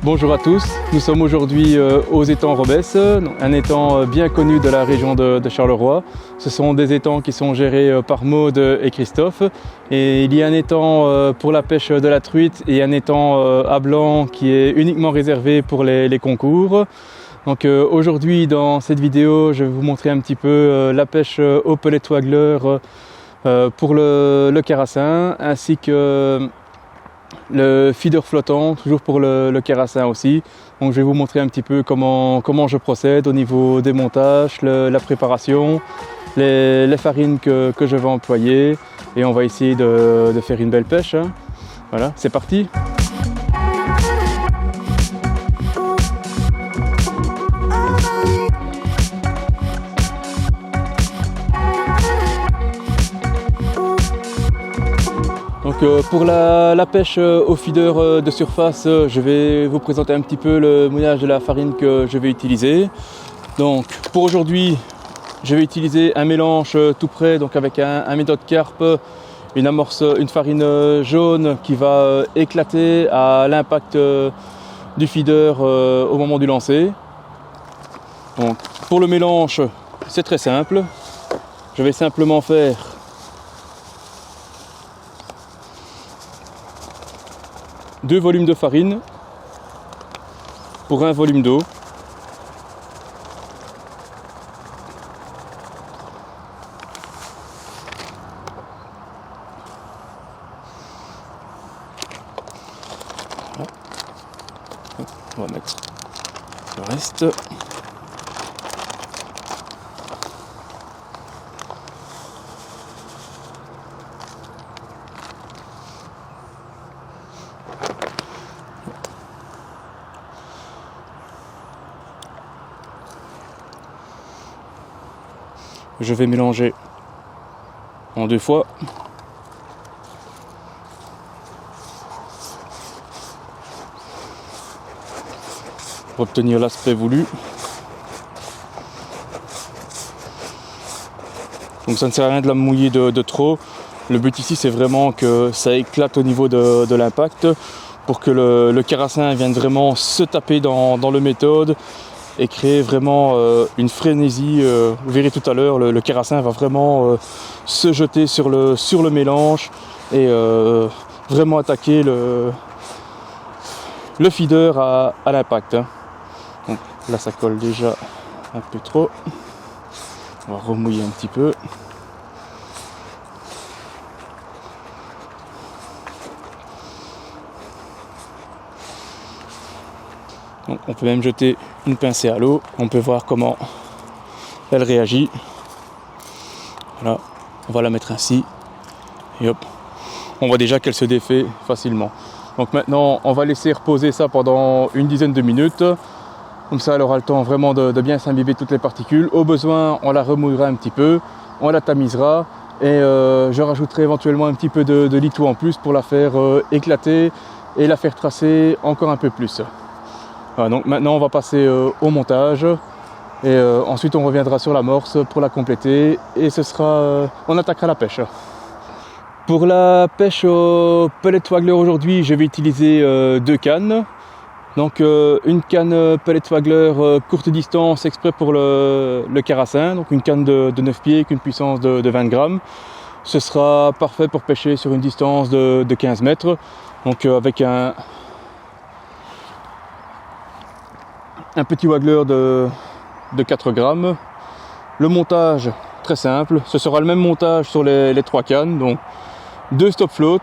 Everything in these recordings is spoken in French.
Bonjour à tous, nous sommes aujourd'hui aux étangs Robès, un étang bien connu de la région de Charleroi. Ce sont des étangs qui sont gérés par Maude et Christophe. Et il y a un étang pour la pêche de la truite et un étang à blanc qui est uniquement réservé pour les concours. Donc aujourd'hui dans cette vidéo, je vais vous montrer un petit peu la pêche au pellet waggler pour le carassin, ainsi que le feeder flottant, toujours pour le carassin aussi. Donc je vais vous montrer un petit peu comment je procède au niveau des montages, la préparation, les farines que je vais employer, et on va essayer de faire une belle pêche. Voilà, c'est parti. Donc pour la pêche au feeder de surface, je vais vous présenter un petit peu le mouillage de la farine que je vais utiliser. Donc pour aujourd'hui, je vais utiliser un mélange tout prêt, donc avec un méthode carpe, une farine jaune qui va éclater à l'impact du feeder au moment du lancer. Donc pour le mélange, c'est très simple. Je vais simplement faire 2 volumes de farine pour 1 volume d'eau. On va mettre le reste. Je vais mélanger en 2 fois. Pour obtenir l'aspect voulu. Donc ça ne sert à rien de la mouiller de trop. Le but ici c'est vraiment que ça éclate au niveau de l'impact pour que le carassin vienne vraiment se taper dans le méthode et créer vraiment une frénésie. Vous verrez tout à l'heure, le carassin va vraiment se jeter sur le mélange et vraiment attaquer le feeder à l'impact. Donc là ça colle déjà un peu trop. On va remouiller un petit peu. Donc on peut même jeter une pincée à l'eau, on peut voir comment elle réagit. Voilà, on va la mettre ainsi et hop, on voit déjà qu'elle se défait facilement. Donc maintenant on va laisser reposer ça pendant une dizaine de minutes, comme ça elle aura le temps vraiment de bien s'imbiber toutes les particules. Au besoin on la remouillera un petit peu, on la tamisera et je rajouterai éventuellement un petit peu de litou en plus pour la faire éclater et la faire tracer encore un peu plus. Voilà, donc maintenant on va passer au montage et ensuite on reviendra sur l'amorce pour la compléter et on attaquera la pêche. Pour la pêche au pellet waggler aujourd'hui, je vais utiliser 2 cannes. Donc une canne pellet waggler courte distance exprès pour le carassin, donc une canne de 9 pieds avec une puissance de 20 grammes. Ce sera parfait pour pêcher sur une distance de 15 mètres, donc avec un petit waggler de 4 grammes. Le montage, très simple, ce sera le même montage sur les 3 cannes, donc 2 stop float.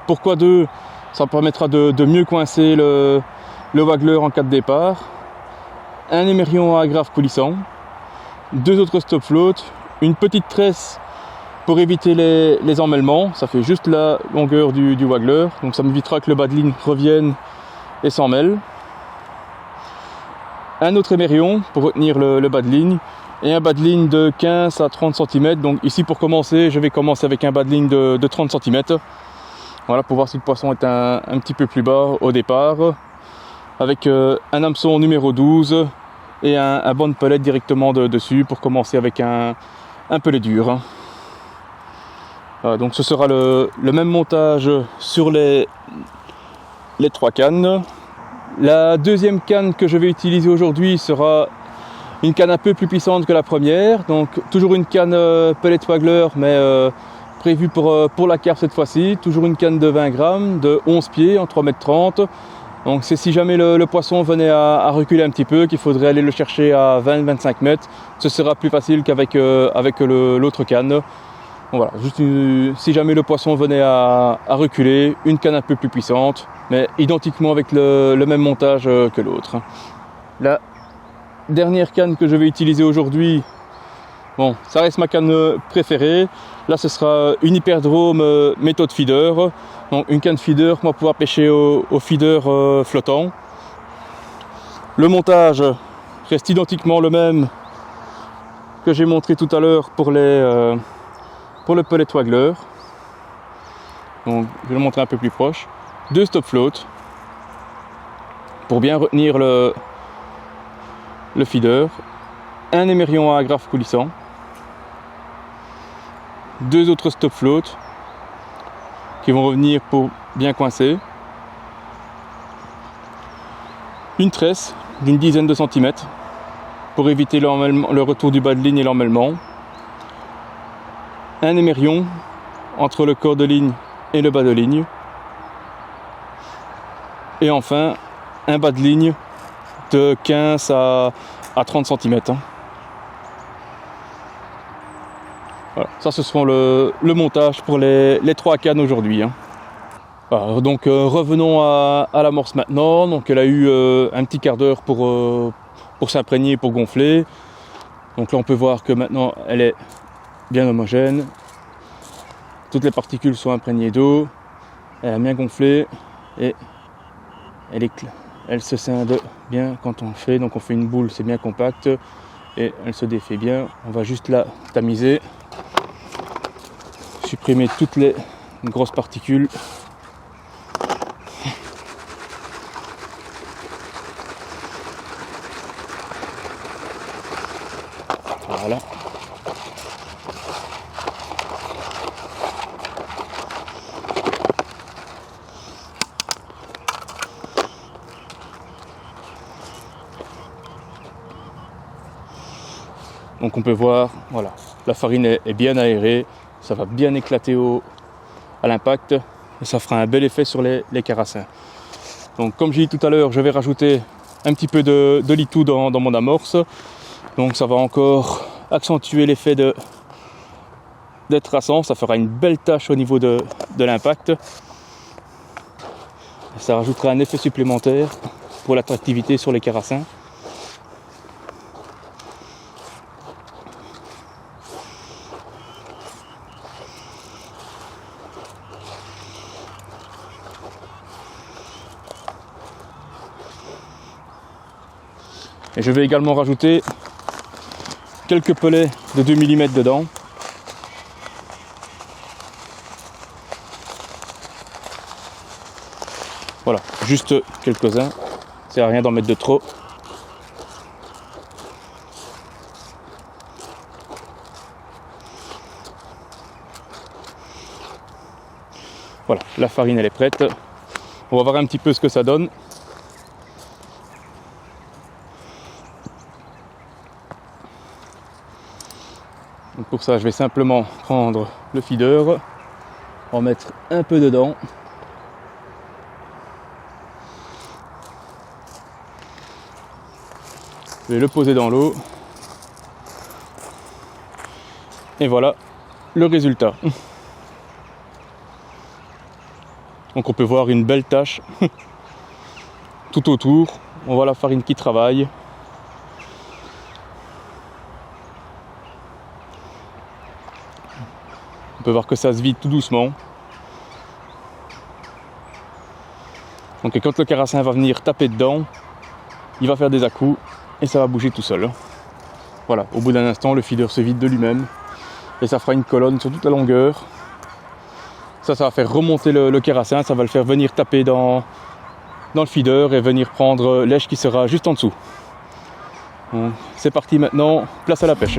Pourquoi 2? Ça permettra de mieux coincer le waggler en cas de départ. Un émerion à agrafe coulissant, 2 autres stop float, une petite tresse pour éviter les emmêlements, ça fait juste la longueur du waggler, donc ça m'évitera que le bas de ligne revienne et s'en mêle. Un autre émerion pour retenir le bas de ligne et un bas de ligne de 15 à 30 cm. Donc ici pour commencer, je vais commencer avec un bas de ligne de 30 cm. Voilà, pour voir si le poisson est un petit peu plus bas au départ. Avec un hameçon numéro 12 et un banc de palette directement dessus pour commencer avec un pellet dur. Voilà, donc ce sera le même montage sur les 3 cannes. La deuxième canne que je vais utiliser aujourd'hui sera une canne un peu plus puissante que la première. Donc toujours une canne pellet waggler, mais prévue pour la carpe cette fois-ci. Toujours une canne de 20 grammes, de 11 pieds en 3,30 m. Donc c'est si jamais le poisson venait à reculer un petit peu, qu'il faudrait aller le chercher à 20-25 mètres. Ce sera plus facile qu'avec l'autre canne. Donc voilà, juste si jamais le poisson venait à reculer, une canne un peu plus puissante, mais identiquement avec le même montage que l'autre. La dernière canne que je vais utiliser aujourd'hui, bon, ça reste ma canne préférée. Là, ce sera une Hyperdrome méthode feeder. Donc une canne feeder qu'on va pouvoir pêcher au feeder flottant. Le montage reste identiquement le même que j'ai montré tout à l'heure pour le pellet waggler. Donc je vais le montrer un peu plus proche. 2 stop float pour bien retenir le feeder. Un émerion à agrafe coulissant. 2 autres stop float qui vont revenir pour bien coincer. Une tresse d'une dizaine de centimètres pour éviter le retour du bas de ligne et l'emmêlement. Un émerion entre le corps de ligne et le bas de ligne. Et enfin, un bas de ligne de 15 à 30 cm. Voilà, ça ce seront le montage pour les 3 cannes aujourd'hui. Voilà, donc revenons à l'amorce maintenant. Donc elle a eu un petit quart d'heure pour s'imprégner, pour gonfler. Donc là on peut voir que maintenant elle est bien homogène. Toutes les particules sont imprégnées d'eau. Elle a bien gonflé et elle se scinde bien quand on le fait. Donc on fait une boule, c'est bien compact et elle se défait bien. On va juste la tamiser. Supprimer toutes les grosses particules. Voilà. Donc on peut voir, voilà, la farine est bien aérée. Ça va bien éclater à l'impact et ça fera un bel effet sur les carassins. Donc comme j'ai dit tout à l'heure, je vais rajouter un petit peu de litou dans mon amorce. Donc ça va encore accentuer l'effet d'être traçant. Ça fera une belle tache au niveau de l'impact. Ça rajoutera un effet supplémentaire pour l'attractivité sur les carassins. Et je vais également rajouter quelques pellets de 2 mm dedans. Voilà, juste quelques-uns. Ça sert à rien d'en mettre de trop. Voilà, la farine elle est prête. On va voir un petit peu ce que ça donne. Donc pour ça, je vais simplement prendre le feeder, en mettre un peu dedans. Je vais le poser dans l'eau. Et voilà le résultat. Donc on peut voir une belle tache tout autour. On voit la farine qui travaille. On peut voir que ça se vide tout doucement. Donc quand le carassin va venir taper dedans, il va faire des à-coups et ça va bouger tout seul. Voilà, au bout d'un instant, le feeder se vide de lui-même et ça fera une colonne sur toute la longueur. Ça va faire remonter le carassin, ça va le faire venir taper dans le feeder et venir prendre l'èche qui sera juste en dessous. C'est parti maintenant, place à la pêche.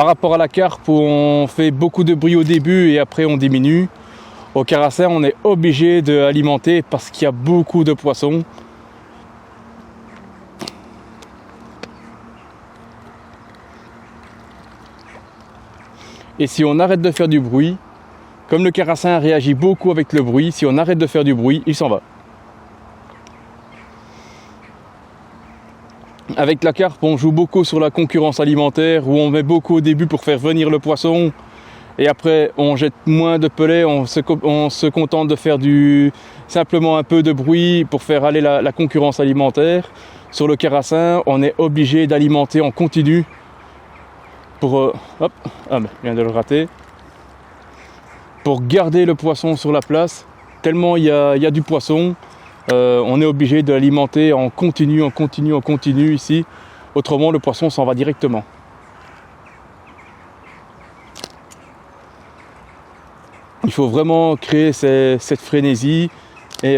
par rapport à la carpe où on fait beaucoup de bruit au début et après on diminue, au carassin on est obligé d'alimenter parce qu'il y a beaucoup de poissons. Et si on arrête de faire du bruit, comme le carassin réagit beaucoup avec le bruit, si on arrête de faire du bruit, il s'en va. Avec la carpe, on joue beaucoup sur la concurrence alimentaire, où on met beaucoup au début pour faire venir le poisson, et après on jette moins de pellets, on se contente de faire simplement un peu de bruit pour faire aller la concurrence alimentaire. Sur le carassin, on est obligé d'alimenter en continu pour je viens de le rater. Pour garder le poisson sur la place, tellement il y a du poisson, on est obligé de l'alimenter en continu ici, autrement le poisson s'en va directement. Il faut vraiment créer cette frénésie et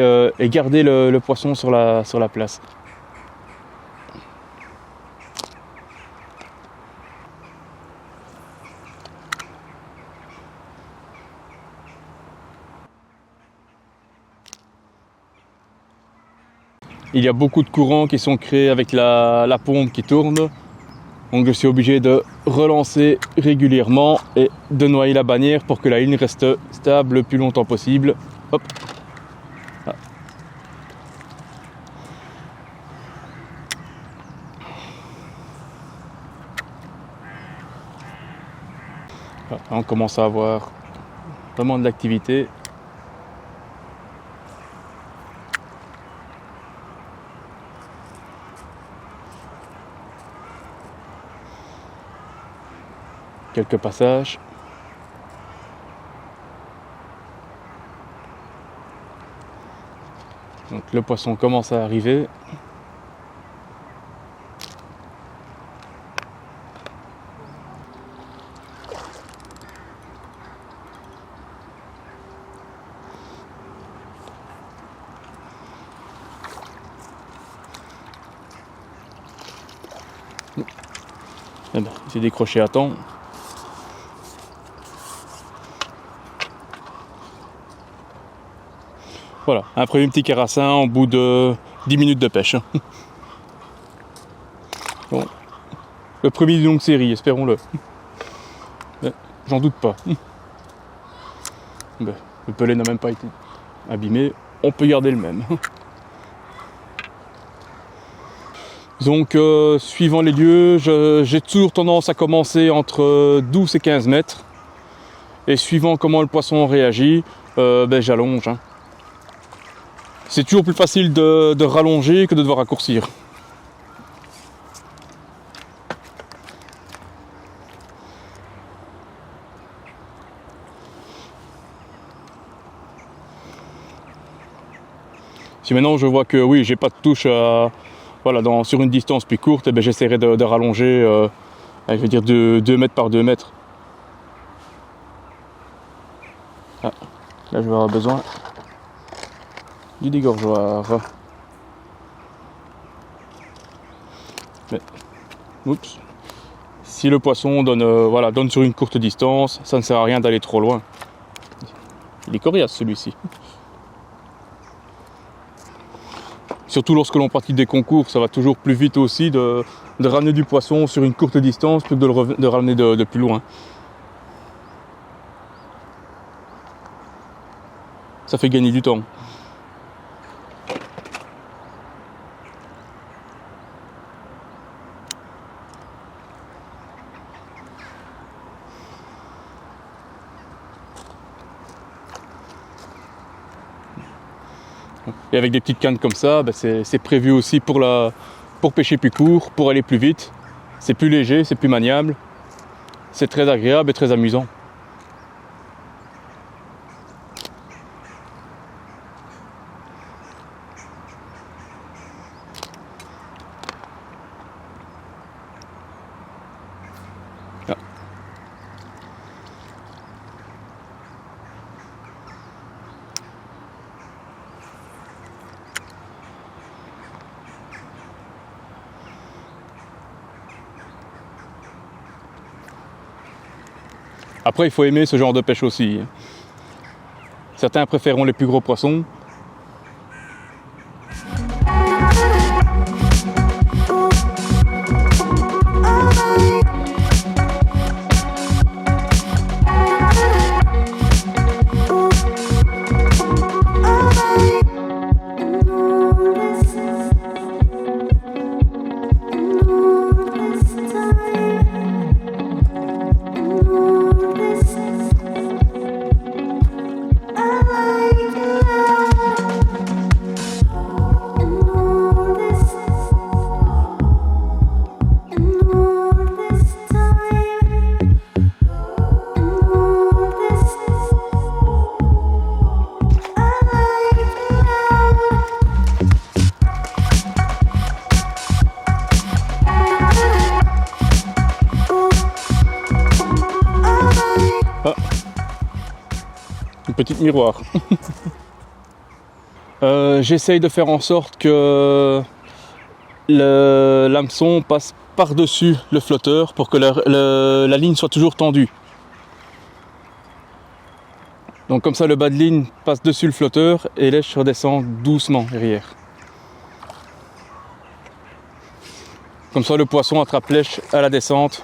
garder le poisson sur la place. Il y a beaucoup de courants qui sont créés avec la pompe qui tourne. Donc je suis obligé de relancer régulièrement et de noyer la bannière pour que la ligne reste stable le plus longtemps possible. Hop. Ah. Ah, on commence à avoir vraiment de l'activité. Quelques passages. Donc le poisson commence à arriver. Eh ben, il s'est décroché à temps. Voilà, un premier petit carassin au bout de 10 minutes de pêche. Bon. Le premier d'une longue série, espérons-le. J'en doute pas. Ben, le pelet n'a même pas été abîmé, on peut garder le même. Donc suivant les lieux, j'ai toujours tendance à commencer entre 12 et 15 mètres. Et suivant comment le poisson réagit, j'allonge. Hein. C'est toujours plus facile de rallonger que de devoir raccourcir. Si maintenant je vois que oui, j'ai pas de touche sur une distance plus courte, j'essaierai de rallonger, je vais dire de 2 mètres par 2 mètres. Ah, là je vais avoir besoin du dégorgeoir. Mais, oups. Si le poisson donne sur une courte distance, ça ne sert à rien d'aller trop loin. Il est coriace celui-ci. Surtout lorsque l'on pratique des concours, ça va toujours plus vite aussi de ramener du poisson sur une courte distance plutôt que de ramener de plus loin. Ça fait gagner du temps. Et avec des petites cannes comme ça, c'est prévu aussi pour pêcher plus court, pour aller plus vite. C'est plus léger, c'est plus maniable. C'est très agréable et très amusant. Ah. Après, il faut aimer ce genre de pêche aussi. Certains préféreront les plus gros poissons. Petite miroir. J'essaye de faire en sorte que l'hameçon passe par-dessus le flotteur pour que la ligne soit toujours tendue. Donc comme ça le bas de ligne passe dessus le flotteur et lèche redescend doucement derrière. Comme ça le poisson attrape lèche à la descente.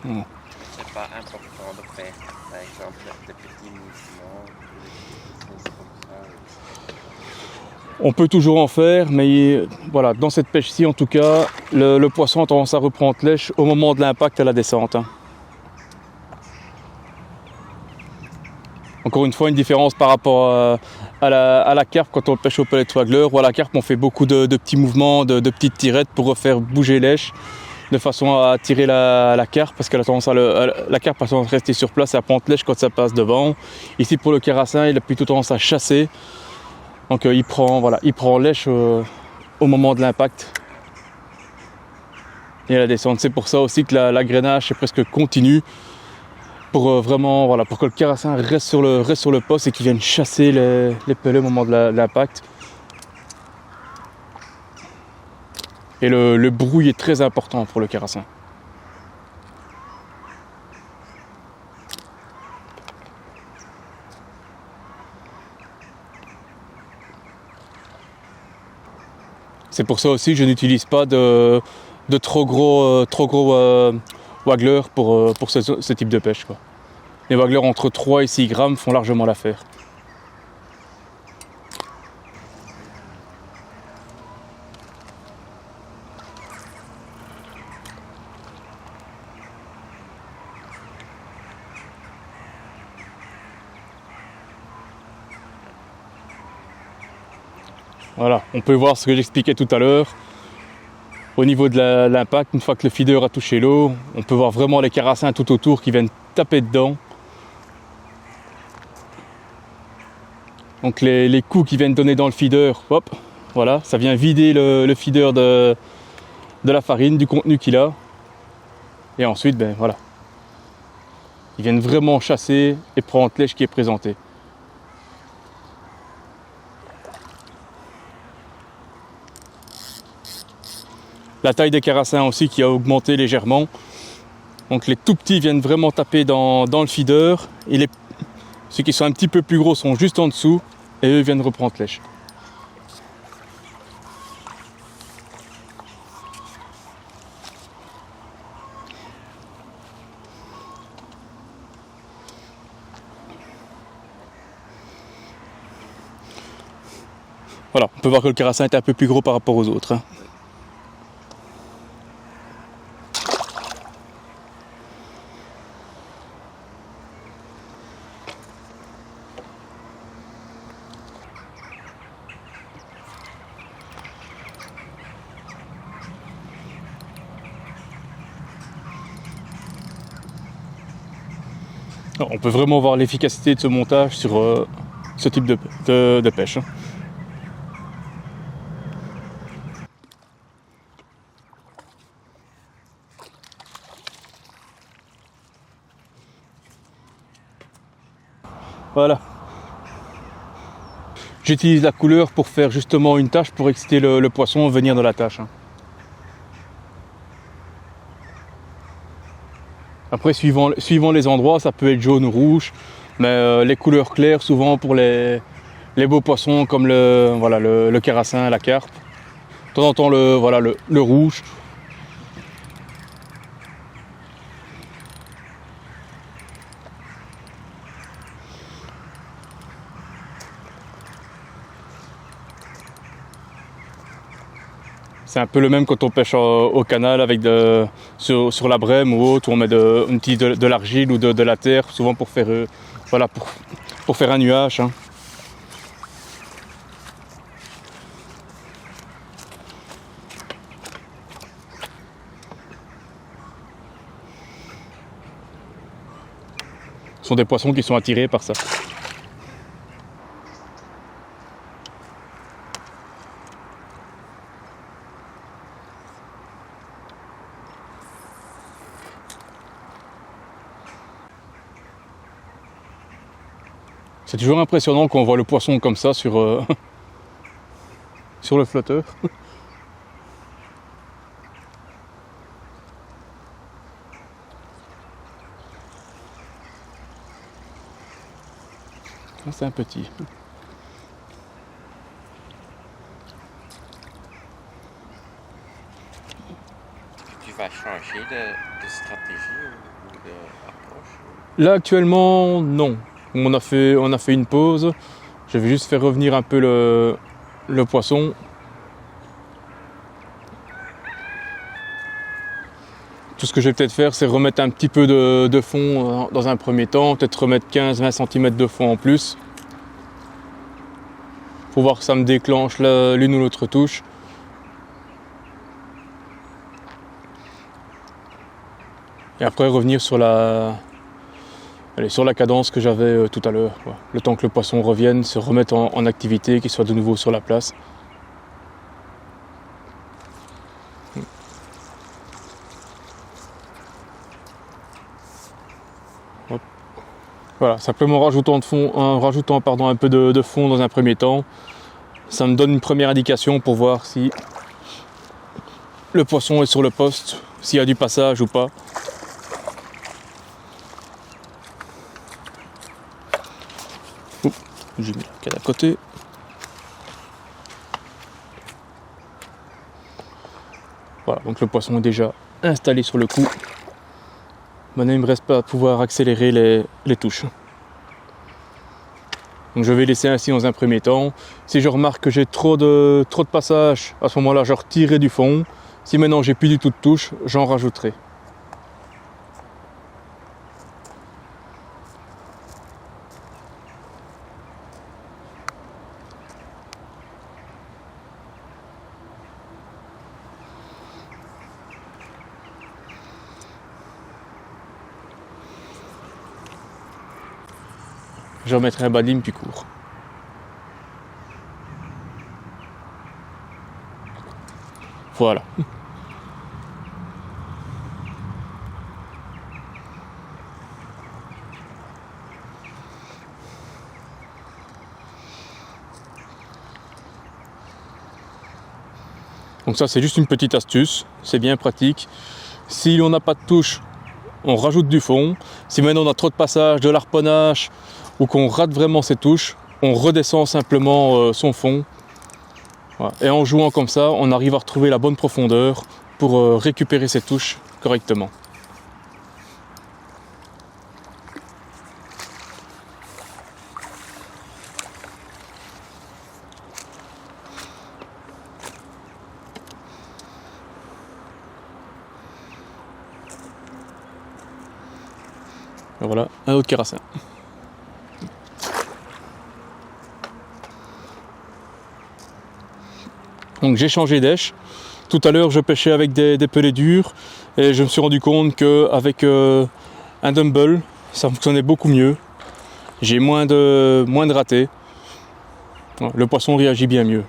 C'est pas important de faire, par exemple, des petits mouvements, des choses comme ça. On peut toujours en faire, mais voilà, dans cette pêche-ci en tout cas, le poisson a tendance à reprendre lèche au moment de l'impact à la descente. Encore une fois, une différence par rapport à la carpe quand on pêche au pellet waggler, ou à la carpe on fait beaucoup de petits mouvements, de petites tirettes pour refaire bouger lèche, de façon à tirer la carpe, parce qu'elle a tendance la carpe a tendance à rester sur place et à prendre lèche quand ça passe devant. Ici pour le carassin, il a plutôt tendance à chasser, donc il prend lèche au moment de l'impact et à la descente. C'est pour ça aussi que l'agrainage est presque continu, pour vraiment pour que le carassin reste sur le poste et qu'il vienne chasser les pellets au moment de l'impact. Et le bruit est très important pour le carassin. C'est pour ça aussi que je n'utilise pas de trop gros wagglers pour ce type de pêche, quoi. Les wagglers entre 3 et 6 grammes font largement l'affaire. Voilà, on peut voir ce que j'expliquais tout à l'heure. Au niveau de l'impact, une fois que le feeder a touché l'eau, on peut voir vraiment les carassins tout autour qui viennent taper dedans. Donc les coups qui viennent donner dans le feeder, hop, voilà, ça vient vider le feeder de la farine, du contenu qu'il a. Et ensuite, ben voilà, ils viennent vraiment chasser et prendre lèche qui est présentée. La taille des carassins aussi qui a augmenté légèrement. Donc les tout petits viennent vraiment taper dans le feeder. Et ceux qui sont un petit peu plus gros sont juste en dessous. Et eux viennent reprendre lèche. Voilà, on peut voir que le carassin est un peu plus gros par rapport aux autres. On peut vraiment voir l'efficacité de ce montage sur ce type de pêche. Voilà. J'utilise la couleur pour faire justement une tache pour exciter le poisson à venir dans la tache. Après, suivant les endroits, ça peut être jaune ou rouge, mais les couleurs claires, souvent pour les beaux poissons comme le carassin, la carpe. De temps en temps, le rouge. C'est un peu le même quand on pêche au canal avec sur la brème ou autre, où on met de l'argile ou de la terre, souvent pour faire, pour faire un nuage. Hein. Ce sont des poissons qui sont attirés par ça. C'est toujours impressionnant quand on voit le poisson comme ça sur, sur le flotteur. C'est un petit. Tu vas changer de stratégie ou d'approche? Là actuellement non. On a fait une pause. Je vais juste faire revenir un peu le poisson. Tout ce que je vais peut-être faire, c'est remettre un petit peu de fond dans un premier temps, peut-être remettre 15-20 cm de fond en plus. Pour voir que ça me déclenche l'une ou l'autre touche. Et après revenir sur la cadence que j'avais tout à l'heure. Le temps que le poisson revienne, se remette en activité, qu'il soit de nouveau sur la place. Hop. Voilà, simplement en rajoutant un peu de fond dans un premier temps, ça me donne une première indication pour voir si le poisson est sur le poste, s'il y a du passage ou pas. J'ai mis la canne à côté. Voilà, donc le poisson est déjà installé sur le coup. Maintenant, il ne me reste pas à pouvoir accélérer les touches. Donc je vais laisser ainsi dans un premier temps. Si je remarque que j'ai trop de passage, à ce moment-là, je retirerai du fond. Si maintenant j'ai plus du tout de touche, j'en rajouterai. Je remettrai un bas de ligne plus court. Voilà. Donc ça, c'est juste une petite astuce, c'est bien pratique. Si on n'a pas de touche, on rajoute du fond. Si maintenant on a trop de passage, de l'harponnage, ou qu'on rate vraiment ses touches, on redescend simplement son fond. Voilà. Et en jouant comme ça, on arrive à retrouver la bonne profondeur pour récupérer ses touches correctement. Et voilà, un autre carassin. Donc j'ai changé d'èche. Tout à l'heure je pêchais avec des pelets durs et je me suis rendu compte qu'avec un dumbbell ça fonctionnait beaucoup mieux. J'ai moins de ratés. Le poisson réagit bien mieux.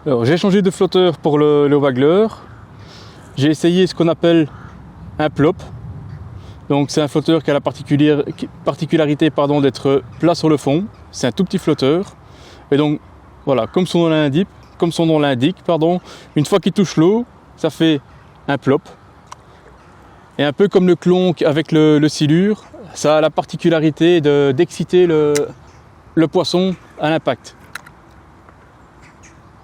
Alors j'ai changé de flotteur pour le waggler. J'ai essayé ce qu'on appelle un plop. Donc c'est un flotteur qui a la particularité d'être plat sur le fond. C'est un tout petit flotteur. Et donc voilà, comme son nom l'indique, une fois qu'il touche l'eau, ça fait un plop. Et un peu comme le clonk avec le silure, ça a la particularité d'exciter le poisson à l'impact.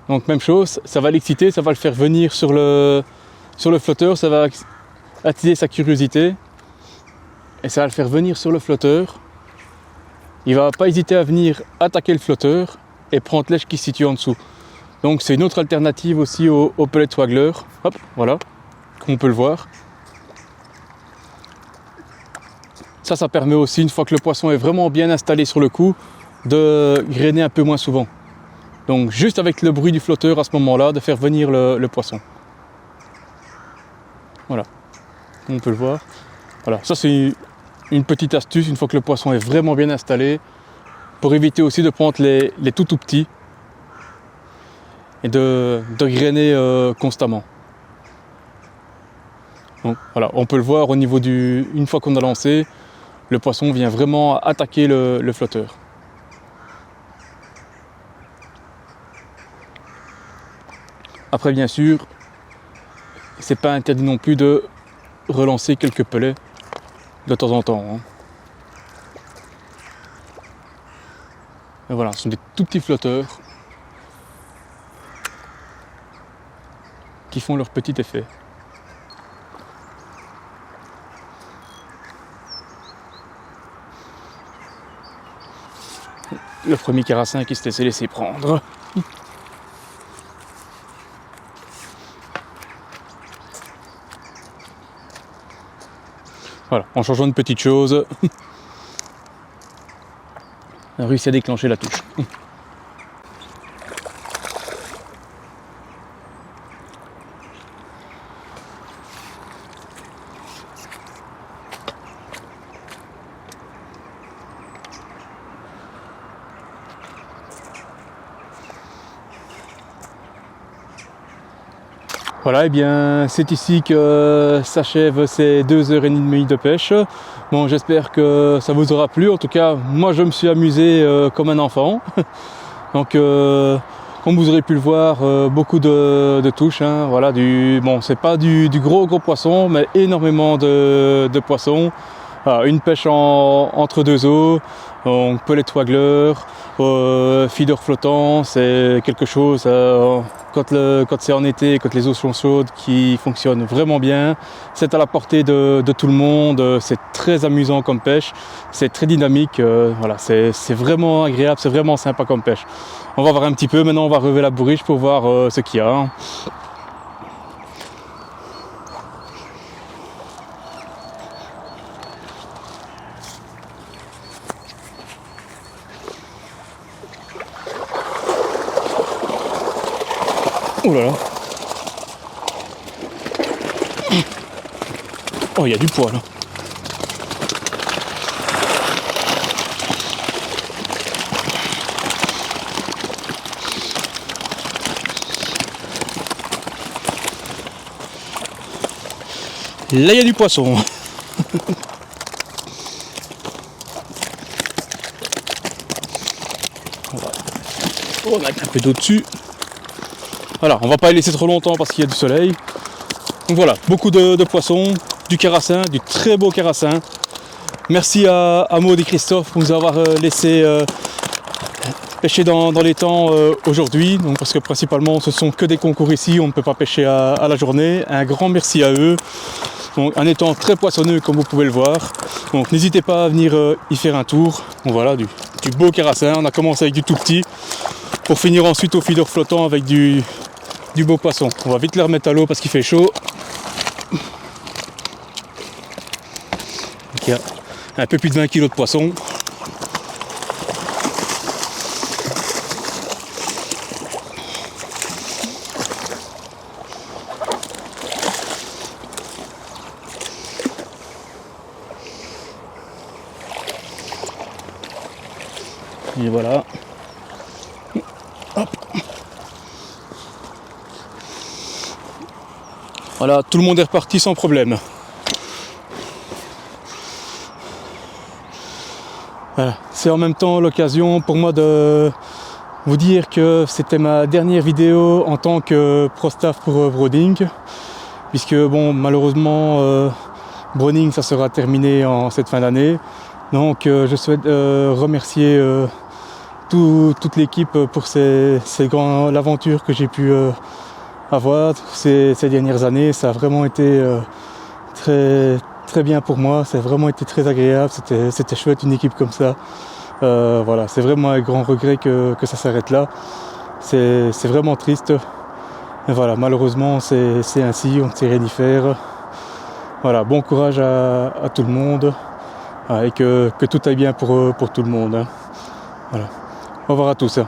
Donc même chose, ça va l'exciter, ça va le faire venir sur le flotteur, ça va attiser sa curiosité et ça va le faire venir sur le flotteur. Il ne va pas hésiter à venir attaquer le flotteur et prendre l'èche qui se situe en dessous. Donc c'est une autre alternative aussi au pellet waggler. Hop, voilà, comme on peut le voir. Ça permet aussi, une fois que le poisson est vraiment bien installé sur le coup, de grainer un peu moins souvent. Donc juste avec le bruit du flotteur à ce moment-là, de faire venir le poisson. Voilà, on peut le voir. Voilà, ça c'est une petite astuce, une fois que le poisson est vraiment bien installé, pour éviter aussi de prendre les tout petits et de grainer constamment. Donc voilà, on peut le voir au niveau une fois qu'on a lancé, le poisson vient vraiment attaquer le flotteur. Après bien sûr, c'est pas interdit non plus de relancer quelques pellets de temps en temps. Hein. Et voilà, ce sont des tout petits flotteurs qui font leur petit effet. Le premier carassin qui s'était laissé prendre. Voilà, en changeant une petite chose, on a réussi à déclencher la touche. Voilà, et bien c'est ici que s'achèvent ces 2h30 de pêche. Bon, j'espère que ça vous aura plu. En tout cas, moi je me suis amusé comme un enfant. Donc, comme vous aurez pu le voir, beaucoup de touches. Hein, voilà, bon, c'est pas du gros poisson, mais énormément de poissons. Voilà, une pêche entre deux eaux, donc pellet waggler, feeder flottant, c'est quelque chose quand c'est en été, quand les eaux sont chaudes, qui fonctionne vraiment bien. C'est à la portée de tout le monde, c'est très amusant comme pêche, c'est très dynamique, voilà, c'est vraiment agréable, c'est vraiment sympa comme pêche. On va voir un petit peu, maintenant on va relever la bourriche pour voir ce qu'il y a. Hein. Oh là là. Oh, il y a du poids là. Là, il y a du poisson. On va mettre un peu d'eau dessus. Voilà, on va pas les laisser trop longtemps parce qu'il y a du soleil. Donc voilà, beaucoup de poissons, du carassin, du très beau carassin. Merci à Maud et Christophe pour nous avoir laissé pêcher dans les temps aujourd'hui. Donc parce que principalement ce sont que des concours ici, on ne peut pas pêcher à la journée. Un grand merci à eux. Donc un étang très poissonneux comme vous pouvez le voir. Donc n'hésitez pas à venir y faire un tour. Donc voilà, du beau carassin. On a commencé avec du tout petit pour finir ensuite au feeder flottant avec du beau poisson. On va vite le remettre à l'eau parce qu'il fait chaud. Donc, il y a un peu plus de 20 kg de poisson. Et voilà. Hop. Voilà, tout le monde est reparti sans problème. Voilà. C'est en même temps l'occasion pour moi de vous dire que c'était ma dernière vidéo en tant que pro staff pour Broding, puisque bon, malheureusement Broding ça sera terminé en cette fin d'année. Donc je souhaite remercier toute l'équipe pour l'aventure que j'ai pu avoir ces dernières années. Ça a vraiment été très bien pour moi, ça a vraiment été très agréable, c'était chouette une équipe comme ça. Voilà, c'est vraiment un grand regret que ça s'arrête là. C'est vraiment triste. Et voilà, malheureusement c'est ainsi, on ne sait rien y faire. Voilà, bon courage à tout le monde et que tout aille bien pour tout le monde. Hein. Voilà. Au revoir à tous.